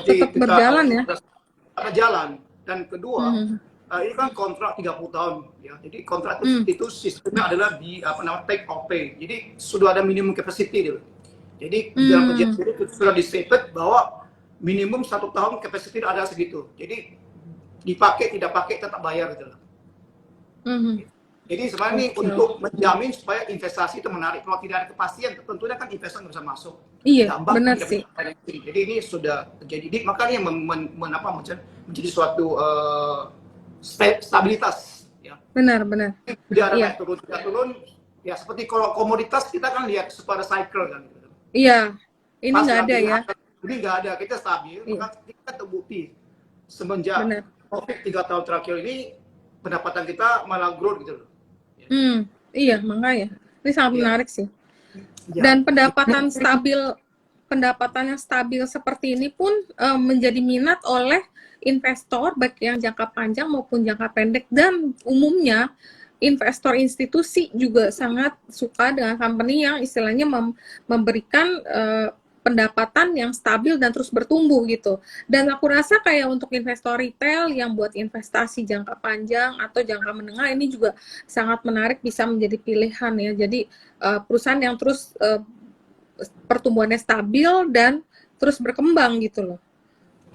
tetap kita berjalan ya. ada jalan. Dan kedua, ini kan kontrak 30 tahun ya. Jadi kontrak itu sistemnya adalah di take or pay. Jadi sudah ada minimum capacity dulu. Jadi dalam perjanjian itu sudah di-stated bahwa minimum 1 tahun capacity ada segitu. Jadi dipakai tidak pakai tetap bayar gitu loh. Jadi sebenarnya ini untuk menjamin supaya investasi itu menarik. Kalau tidak ada kepastian, tentunya kan investor nggak bisa masuk. Iya, benar sih. Jadi ini sudah terjadi. Makanya menjadi suatu stabilitas. Ya. Benar. Tidak ada naik turun, tidak turun. Ya seperti kalau komoditas kita kan lihat pada cycle kan. Iya, ini nggak ada ya. Ini nggak ada, kita stabil. Maka kita terbukti semenjak COVID 3 tahun terakhir ini pendapatan kita malah growth gitu loh. Iya, makanya ini sangat menarik sih. Dan pendapatannya stabil seperti ini pun menjadi minat oleh investor baik yang jangka panjang maupun jangka pendek, dan umumnya investor institusi juga sangat suka dengan company yang istilahnya memberikan pendapatan yang stabil dan terus bertumbuh gitu. Dan aku rasa kayak untuk investor retail yang buat investasi jangka panjang atau jangka menengah ini juga sangat menarik, bisa menjadi pilihan ya. Jadi perusahaan yang terus pertumbuhannya stabil dan terus berkembang gitu loh.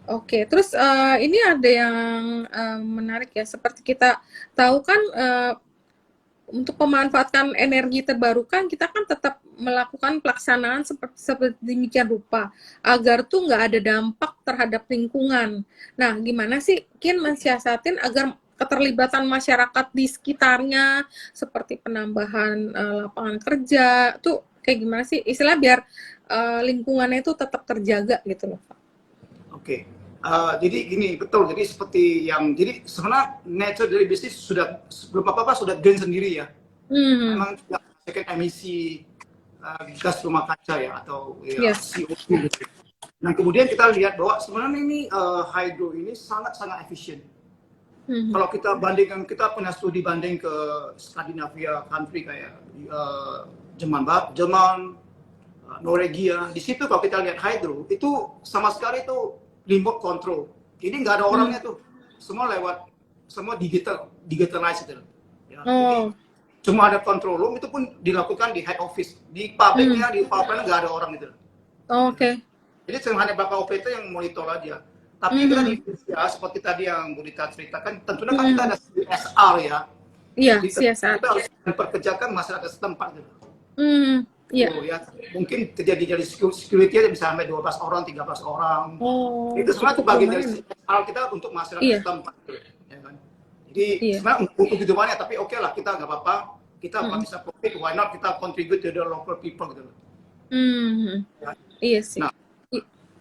Oke, terus ini ada yang menarik ya, seperti kita tahu kan untuk memanfaatkan energi terbarukan kita kan tetap melakukan pelaksanaan seperti demikian rupa agar tuh nggak ada dampak terhadap lingkungan. Nah, gimana sih Kin mensiasatin agar keterlibatan masyarakat di sekitarnya seperti penambahan lapangan kerja tuh kayak gimana sih istilah biar lingkungannya itu tetap terjaga gitu loh Pak? Oke. Jadi gini, betul. Jadi seperti jadi sebenarnya nature dari bisnis sudah belum apa-apa sudah green sendiri ya. Memang tidak menghasilkan emisi gas rumah kaca ya atau CO2 gitu. Nah kemudian kita lihat bahwa sebenarnya ini hydro ini sangat efisien. Kalau kita bandingkan, kita pernah studi banding ke Skandinavia country kayak Jerman, Norwegia. Di situ kalau kita lihat hydro itu sama sekali itu remote control. Jadi nggak ada orangnya tuh. Semua digitalize itu. Ya. Jadi, cuma ada control room, itu pun dilakukan di head office. Di pabriknya, di power plant nggak ada orang gitu. Oke. Jadi cuma hanya bapak operator yang monitor aja. Tapi kita di Indonesia, seperti tadi yang Bu Dita ceritakan, tentunya kan kita ada CSR ya. Iya, CSR. Kita harus memperkerjakan masyarakat setempat gitu. Iya. Ya, mungkin terjadi dari security bisa sampai 12 orang, 13 orang. Itu semua itu bagian dari hal kita untuk masyarakat setempat. Ya kan? Jadi sebenarnya untuk hidupannya, tapi oke lah kita nggak apa-apa. Kita bisa profit, why not kita contribute to the local people gitu. Ya. Iya sih. Nah,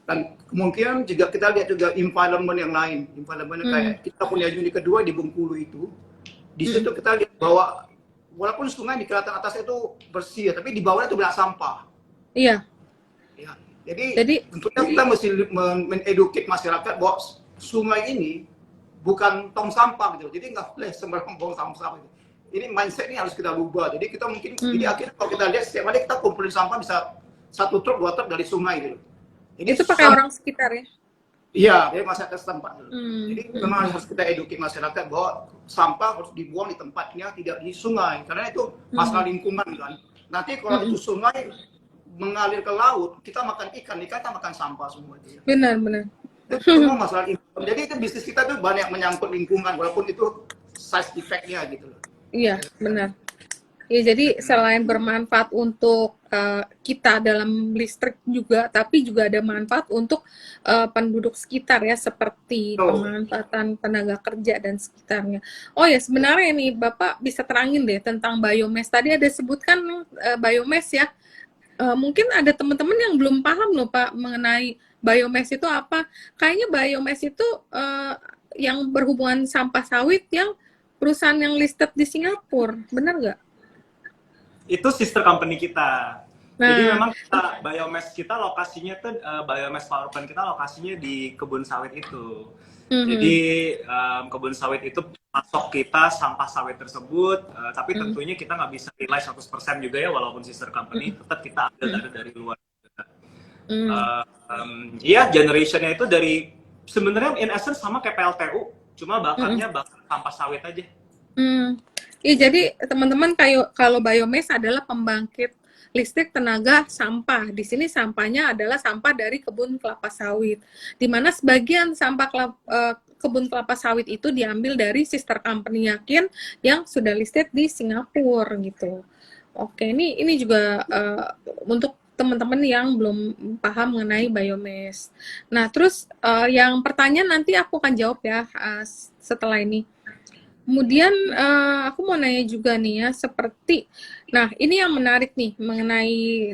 dan kemungkinan juga kita lihat juga environment yang lain. Environment kayak kita punya unit kedua di Bengkulu itu. Di situ kita lihat bahwa walaupun sungai di kelihatan atas itu bersih, tapi di bawahnya itu banyak sampah. Iya. Ya, jadi tentunya kita mesti mengedukasi masyarakat bahwa sungai ini bukan tong sampah gitu. Jadi nggak boleh sembarang buang sampah gitu. Ini mindset ini harus kita ubah. Jadi kita mungkin jadi akhirnya kalau kita lihat setiap hari kita kumpulin sampah bisa 1 truk 2 truk dari sungai gitu. Ini itu pakai orang sekitar ya? Iya, dari masyarakat setempat. Jadi memang harus kita edukasi masyarakat bahwa sampah harus dibuang di tempatnya, tidak di sungai, karena itu masalah lingkungan kan. Nanti kalau itu sungai mengalir ke laut, kita makan ikan kita makan sampah semua itu. Ya. Benar. Itu semua masalah lingkungan. Jadi itu bisnis kita tuh banyak menyangkut lingkungan, walaupun itu size defect-nya gitu loh. Iya, benar. Ya, jadi selain bermanfaat untuk kita dalam listrik juga, tapi juga ada manfaat untuk penduduk sekitar ya, seperti pemanfaatan tenaga kerja dan sekitarnya. Oh ya, sebenarnya ini Bapak bisa terangin deh tentang biomass. Tadi ada sebutkan biomass ya. Mungkin ada teman-teman yang belum paham loh Pak mengenai biomass itu apa. Kayaknya biomass itu yang berhubungan sampah sawit yang perusahaan yang listed di Singapura, benar nggak? Itu sister company kita. Jadi memang biomass kita lokasinya tuh biomass power plant kita lokasinya di kebun sawit itu. Jadi kebun sawit itu masuk kita sampah sawit tersebut, tapi tentunya kita nggak bisa nilai 100% juga ya, walaupun sister company tetap kita ambil dari luar juga. Iya, generationnya itu dari sebenarnya in essence sama kayak PLTU, cuma bakarnya bakar sampah sawit aja. Iya, jadi teman-teman kayak kalau biomass adalah pembangkit listrik tenaga sampah. Di sini sampahnya adalah sampah dari kebun kelapa sawit. Di mana sebagian sampah kebun kelapa sawit itu diambil dari sister company Yakin yang sudah listed di Singapura gitu. Oke, ini juga untuk teman-teman yang belum paham mengenai biomass. Nah, terus yang pertanyaan nanti aku akan jawab ya setelah ini. Kemudian aku mau nanya juga nih ya, seperti, nah ini yang menarik nih mengenai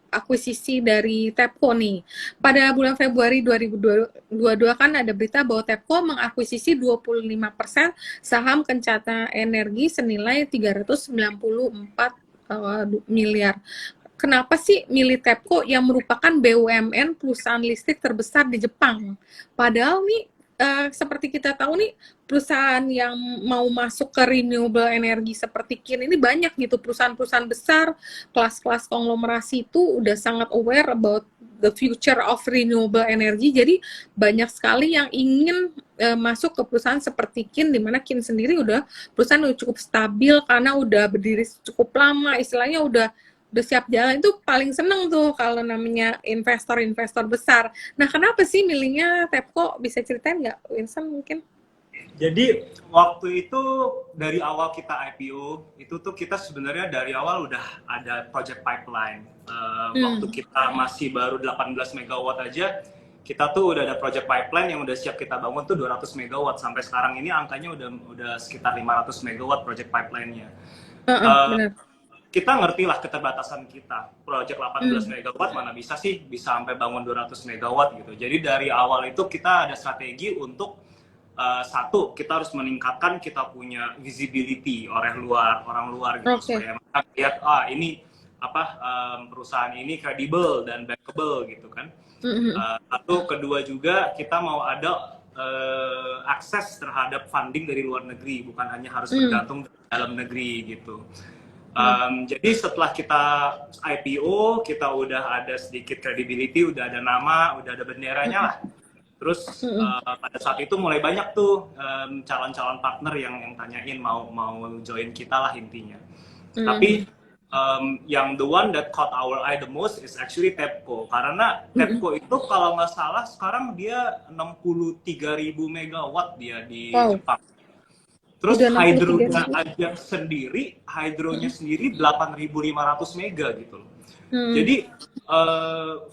akuisisi dari TEPCO nih. Pada bulan Februari 2022 kan ada berita bahwa TEPCO mengakuisisi 25% saham Kencana Energi senilai 394 miliar. Kenapa sih milih TEPCO yang merupakan BUMN perusahaan listrik terbesar di Jepang? Padahal nih seperti kita tahu nih, perusahaan yang mau masuk ke renewable energy seperti KIN ini banyak gitu, perusahaan-perusahaan besar, kelas-kelas konglomerasi itu udah sangat aware about the future of renewable energy, jadi banyak sekali yang ingin masuk ke perusahaan seperti KIN, di mana KIN sendiri udah perusahaan udah cukup stabil karena udah berdiri cukup lama, istilahnya udah siap jalan. Itu paling seneng tuh kalau namanya investor-investor besar. Nah, kenapa sih milihnya TEPCO? Bisa ceritain nggak, Winston mungkin? Jadi waktu itu dari awal kita IPO itu tuh kita sebenarnya dari awal udah ada project pipeline. Waktu kita masih baru 18 megawatt aja, kita tuh udah ada project pipeline yang udah siap kita bangun tuh 200 megawatt. Sampai sekarang ini angkanya udah sekitar 500 megawatt project pipeline-nya. Benar. Kita ngerti lah keterbatasan kita. Project 18 megawatt mana bisa sih bisa sampai bangun 200 megawatt gitu. Jadi dari awal itu kita ada strategi untuk satu, kita harus meningkatkan kita punya visibility orang luar gitu, supaya mereka lihat ini perusahaan ini kredibel dan bankable gitu kan. Satu, kedua juga kita mau ada akses terhadap funding dari luar negeri, bukan hanya harus bergantung dari dalam negeri gitu. Jadi setelah kita IPO, kita udah ada sedikit credibility, udah ada nama, udah ada benderanya lah. Terus pada saat itu mulai banyak tuh calon-calon partner yang tanyain mau join kita lah intinya. Tapi yang the one that caught our eye the most is actually TEPCO. Karena TEPCO itu kalau nggak salah sekarang dia 63.000 megawatt dia di Jepang. Terus hydronya aja sendiri, hydronya sendiri 8.500 mega gitu loh. Jadi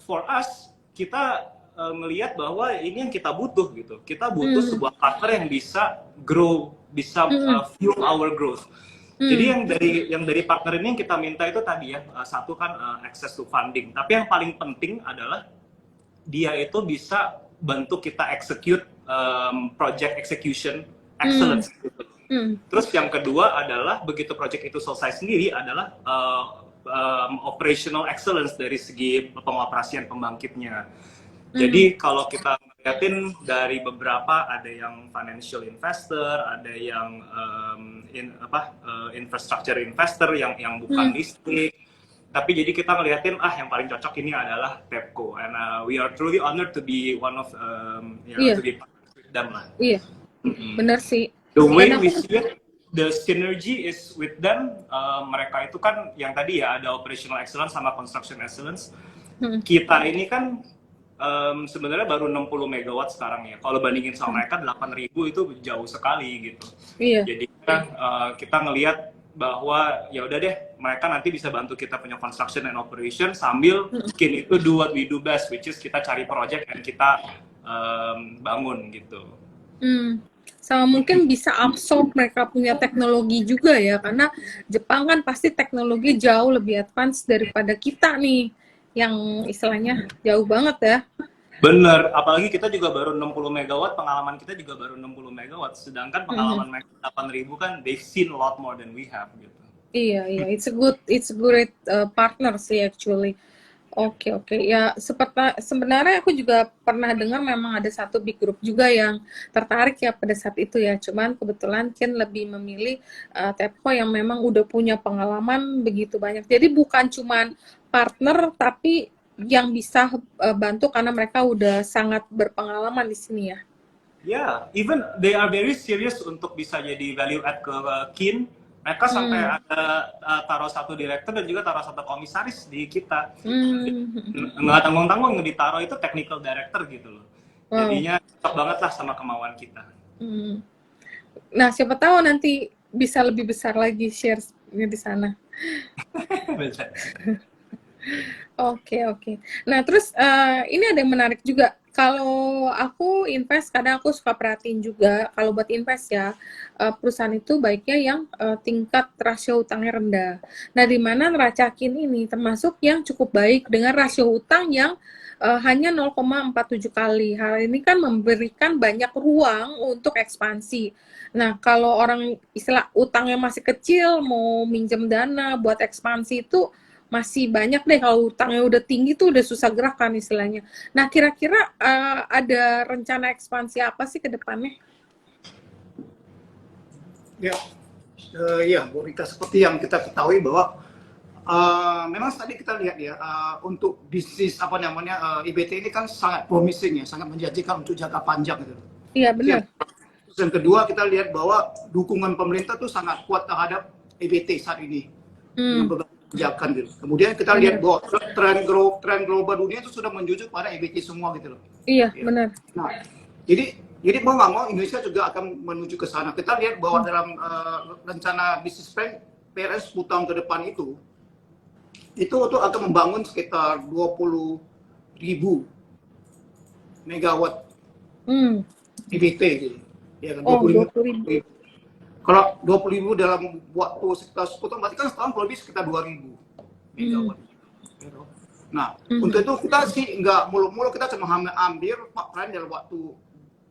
for us kita melihat bahwa ini yang kita butuh gitu. Kita butuh sebuah partner yang bisa grow, bisa fuel our growth. Jadi yang dari partner ini yang kita minta itu tadi ya, satu kan access to funding. Tapi yang paling penting adalah dia itu bisa bantu kita execute project execution excellence gitu. Terus yang kedua adalah begitu project itu selesai sendiri adalah operational excellence dari segi pengoperasian pembangkitnya. Jadi kalau kita lihatin dari beberapa, ada yang financial investor, ada yang infrastructure investor yang bukan listrik. Tapi jadi kita ngeliatin yang paling cocok ini adalah TEPCO, and we are truly honored to be one of to be partners with them lah. Iya, benar sih. The way we see it, the synergy is with them. Mereka itu kan yang tadi ya ada operational excellence sama construction excellence. Kita ini kan sebenarnya baru 60 megawatt sekarang ya. Kalau bandingin sama mereka 8.000 itu jauh sekali gitu. Iya. Jadi kita ngelihat bahwa ya udah deh, mereka nanti bisa bantu kita punya construction and operation sambil KIN itu do what we do best, which is kita cari project dan kita bangun gitu. Sama mungkin bisa absorb mereka punya teknologi juga ya, karena Jepang kan pasti teknologi jauh lebih advance daripada kita nih, yang istilahnya jauh banget ya. Bener, apalagi kita juga baru 60 megawatt, pengalaman kita juga baru 60 megawatt, sedangkan pengalaman mereka 8.000 kan they've seen a lot more than we have gitu. Iya, it's a good partner sih actually. Oke. Ya, sebenarnya aku juga pernah dengar memang ada satu big group juga yang tertarik ya pada saat itu ya. Cuman kebetulan Ken lebih memilih TEPCO yang memang udah punya pengalaman begitu banyak. Jadi bukan cuman partner, tapi yang bisa bantu karena mereka udah sangat berpengalaman di sini ya. Yeah, even they are very serious untuk bisa jadi value add ke Kin. Mereka sampai ada taruh satu direktur dan juga taruh satu komisaris di kita. Nggak tanggung-tanggung ditaruh itu technical director gitu loh. Wow. Jadinya cocok banget lah sama kemauan kita. Nah, siapa tahu nanti bisa lebih besar lagi share di sana. Oke. Nah, terus ini ada yang menarik juga. Kalau aku invest, kadang aku suka perhatiin juga, kalau buat invest ya, perusahaan itu baiknya yang tingkat rasio utangnya rendah. Nah, di mana neraca Kin ini termasuk yang cukup baik dengan rasio utang yang hanya 0,47 kali. Hal ini kan memberikan banyak ruang untuk ekspansi. Nah, kalau orang istilah utangnya masih kecil, mau minjem dana buat ekspansi itu masih banyak deh. Kalau utangnya udah tinggi tuh udah susah gerakan istilahnya. Nah, kira-kira ada rencana ekspansi apa sih ke depannya? Ya, Bu Rika, seperti yang kita ketahui bahwa memang tadi kita lihat ya, untuk bisnis IBT ini kan sangat promising ya, sangat menjanjikan untuk jangka panjang gitu. Iya, benar. Yang kedua, kita lihat bahwa dukungan pemerintah tuh sangat kuat terhadap IBT saat ini. Dengan beberapa kebijakan gitu. Kemudian kita lihat bahwa tren global dunia itu sudah menjujuk pada IBT semua gitu loh. Iya, ya. Benar. Nah, jadi mau nggak mau Indonesia juga akan menuju ke sana. Kita lihat bahwa dalam rencana bisnis plan PLN 10 tahun ke depan itu akan membangun sekitar 20.000 megawatt IBT gitu. Ya kan, 20.000. Kalau 20.000 dalam waktu sekitar 10 tahun, berarti kan setahun kurang lebih sekitar 2.000 megawatt. Nah, untuk itu kita sih nggak mulu-mulu, kita cuma ambil peran dalam waktu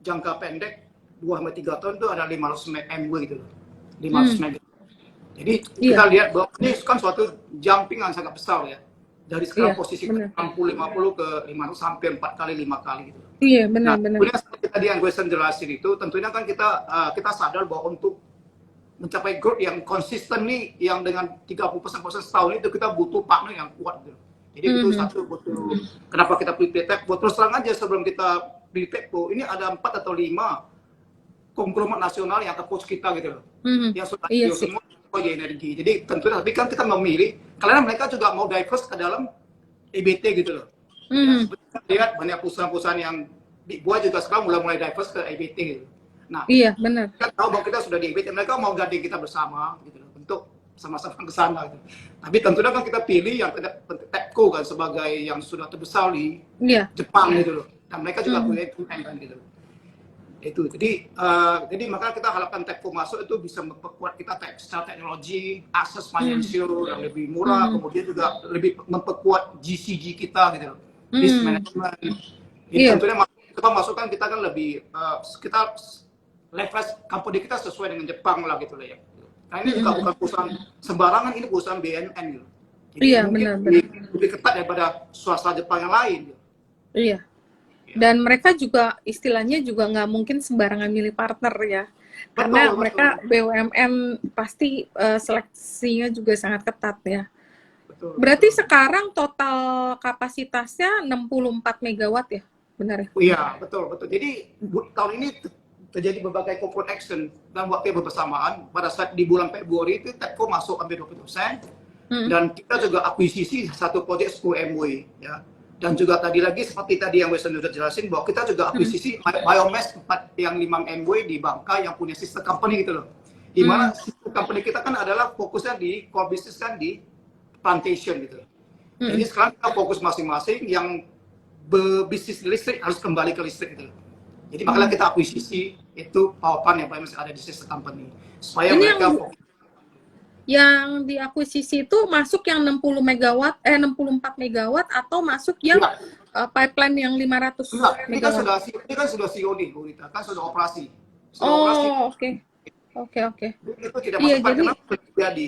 jangka pendek 2-3 tahun itu ada 500 MW gitu loh. 500 MW. Jadi kita lihat bahwa ini kan suatu jumping yang sangat besar ya. Dari sekarang posisi 60-50 ke 500 sampai 4 kali 5 kali gitu. Iya, benar. Tentunya seperti tadi yang gue jelasin itu, tentunya kan kita sadar bahwa untuk mencapai growth yang konsisten nih, yang dengan 30% setahun itu kita butuh partner yang kuat gitu. Jadi itu satu butuh. Kenapa kita pilih Tepco? Terus terang aja sebelum kita pilih Tepco, ini ada 4 atau 5 konglomerat nasional yang approach kita gitu loh. Yang sudah semua di energi. Jadi tentunya, tapi kan kita memilih karena mereka juga mau diverse ke dalam EBT gitu loh. Ya, kita lihat banyak perusahaan-perusahaan yang dibuat juga sekarang mulai diverse ke EBT gitu. Nah, iya benar. Kita tahu bahwa kita sudah di EBT, mereka mau gandeng kita bersama gitu loh, untuk sama-sama ke sana gitu. Tapi tentunya kan kita pilih yang Tepco kan sebagai yang sudah terbesar di Jepang gitu loh. Dan mereka juga punya kan gitu. Itu jadi maka kita harapkan Tepco masuk itu bisa memperkuat kita secara teknologi, akses financial yang lebih murah, kemudian juga lebih memperkuat GCG kita gitu loh, risk management. Jadi tentunya kita masukkan kita kan lebih kita leverage company kita sesuai dengan Jepang lah gitu loh ya. Nah ini juga bukan perusahaan sembarangan, ini perusahaan BNN gitu. Jadi mungkin lebih ketat daripada swasta Jepang yang lain gitu. Iya. Dan mereka juga istilahnya juga nggak mungkin sembarangan milih partner ya. Karena mereka BUMN pasti seleksinya juga sangat ketat ya. Berarti sekarang total kapasitasnya 64 megawatt ya? Benar ya? Iya, betul. Jadi tahun ini terjadi berbagai corporate action dalam waktu yang bersamaan. Pada saat di bulan Februari itu Tepco masuk hampir 20%, dan kita juga akuisisi satu proyek 10 MW ya. Dan juga tadi lagi seperti tadi yang Weston sudah jelasin bahwa kita juga akuisisi biomass yang 5 MW di Bangka yang punya sister company gitu loh. Di mana sister company kita kan adalah fokusnya di core business kan di plantation gitu. Jadi sekarang kita fokus masing-masing yang berbisnis listrik harus kembali ke listrik gitu. Jadi makanya kita akuisisi itu power plant yang masih ada di sister company supaya ini mereka yang diakuisisi itu masuk yang 64 megawatt atau masuk yang pipeline yang 500 megawatt? Ini kan sudah COD, Bu Rita, kan sudah operasi. Oke. Itu tidak masuk karena terjadi.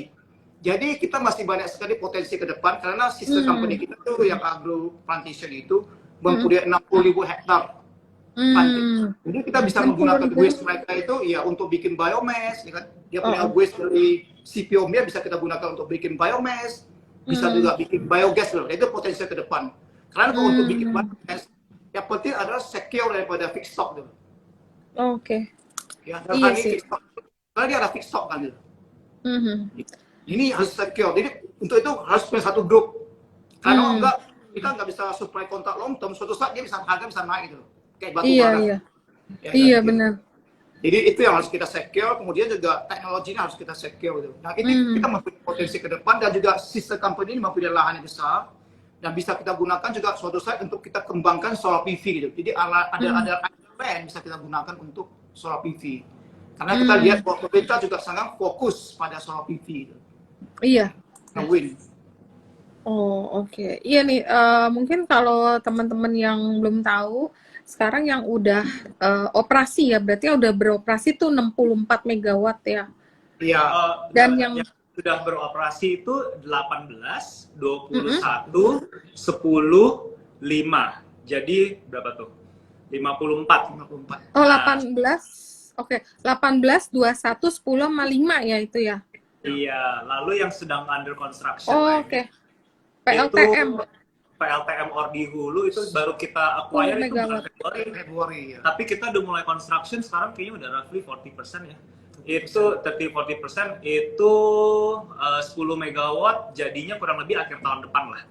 Jadi kita masih banyak sekali potensi ke depan karena sister company kita itu yang agro plantation itu mempunyai 60.000 hektar. Jadi kita bisa menggunakan waste mereka itu ya untuk bikin biomass, ya kan? Dia punya waste dari CPO-nya bisa kita gunakan untuk bikin biomass, bisa juga bikin biogas loh. Itu potensi ke depan. Karena kalau untuk bikin biomass, yang penting adalah secure daripada fixed stock gitu. Oke. Ya, Iya sih. fixed stock. Karena dia ada fixed stock kan gitu. Ini harus secure. Jadi untuk itu harus punya satu grup. Karena enggak kita nggak bisa supply kontrak long term, suatu saat dia harga bisa naik gitu. Kayak batu bara. Iya. Ya, Iya gitu. benar. Jadi itu yang harus kita secure, kemudian juga teknologinya harus kita secure gitu. Nah ini kita mempunyai potensi ke depan dan juga sister company ini mempunyai lahan yang besar dan bisa kita gunakan juga suatu saat untuk kita kembangkan solar PV gitu. Jadi ada plan bisa kita gunakan untuk solar PV. Karena kita lihat bahwa pemerintah juga sangat fokus pada solar PV gitu. Iya. Win. Oh, oke. Iya nih, mungkin kalau teman-teman yang belum tahu, sekarang yang udah operasi ya, berarti udah beroperasi tuh 64 megawatt ya. Iya. Dan yang sudah beroperasi itu 18, 21, 10, 5. Jadi berapa tuh? 54. Oh, 18. Oke, 18, 21, 10 sama 5 ya itu ya. Iya, lalu yang sedang under construction. Oh, oke. PLTM. PLTM or di Hulu itu baru kita acquire itu bulan Februari ya. Tapi kita udah mulai construction sekarang kayaknya udah roughly 40% ya. Itu 30-40% itu 10 megawatt jadinya kurang lebih akhir tahun depan lah.